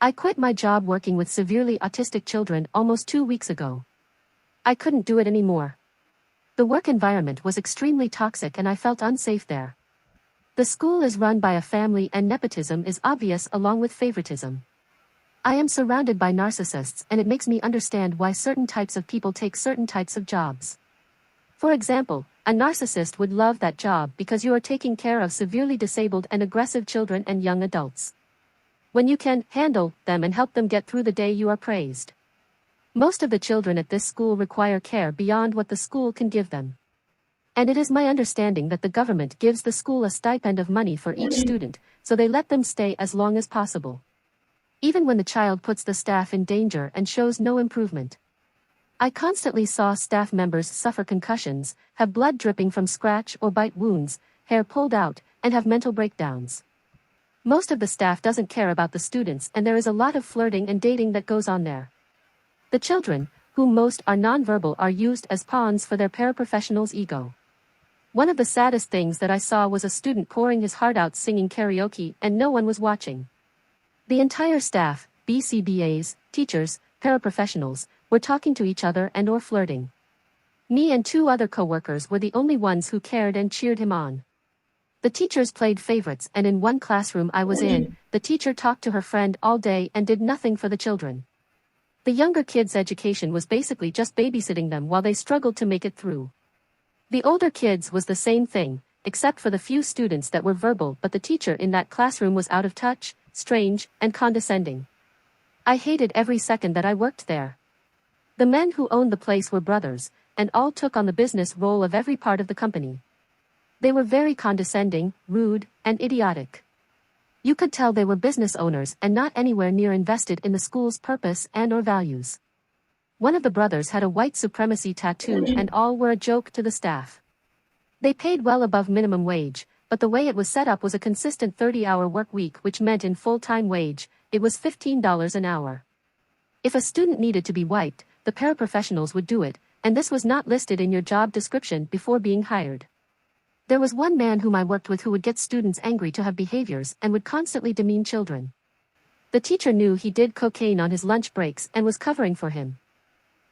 I quit my job working with severely autistic children almost 2 weeks ago. I couldn't do it anymore. The work environment was extremely toxic and I felt unsafe there. The school is run by a family and nepotism is obvious along with favoritism. I am surrounded by narcissists and it makes me understand why certain types of people take certain types of jobs. For example, a narcissist would love that job because you are taking care of severely disabled and aggressive children and young adults. When you can handle them and help them get through the day, you are praised. Most of the children at this school require care beyond what the school can give them. And it is my understanding that the government gives the school a stipend of money for each student, so they let them stay as long as possible. Even when the child puts the staff in danger and shows no improvement. I constantly saw staff members suffer concussions, have blood dripping from scratch or bite wounds, hair pulled out, and have mental breakdowns. Most of the staff doesn't care about the students and there is a lot of flirting and dating that goes on there. The children, whom most are nonverbal, are used as pawns for their paraprofessionals' ego. One of the saddest things that I saw was a student pouring his heart out singing karaoke and no one was watching. The entire staff, BCBAs, teachers, paraprofessionals, were talking to each other and or flirting. Me and 2 other co-workers were the only ones who cared and cheered him on. The teachers played favorites and in one classroom I was in, the teacher talked to her friend all day and did nothing for the children. The younger kids' education was basically just babysitting them while they struggled to make it through. The older kids was the same thing, except for the few students that were verbal, but the teacher in that classroom was out of touch, strange, and condescending. I hated every second that I worked there. The men who owned the place were brothers, and all took on the business role of every part of the company. They were very condescending, rude, and idiotic. You could tell they were business owners and not anywhere near invested in the school's purpose and or values. One of the brothers had a white supremacy tattoo and all were a joke to the staff. They paid well above minimum wage, but the way it was set up was a consistent 30-hour work week, which meant in full-time wage, it was $15 an hour. If a student needed to be wiped, the paraprofessionals would do it, and this was not listed in your job description before being hired. There was one man whom I worked with who would get students angry to have behaviors and would constantly demean children. The teacher knew he did cocaine on his lunch breaks and was covering for him.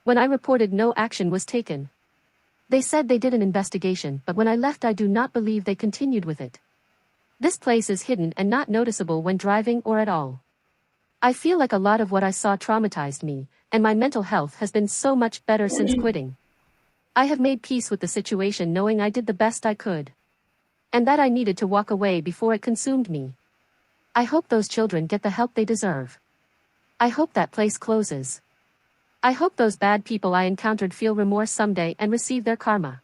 When I reported, no action was taken. They said they did an investigation, but when I left I do not believe they continued with it. This place is hidden and not noticeable when driving or at all. I feel like a lot of what I saw traumatized me, and my mental health has been so much better since quitting. I have made peace with the situation knowing I did the best I could. And that I needed to walk away before it consumed me. I hope those children get the help they deserve. I hope that place closes. I hope those bad people I encountered feel remorse someday and receive their karma.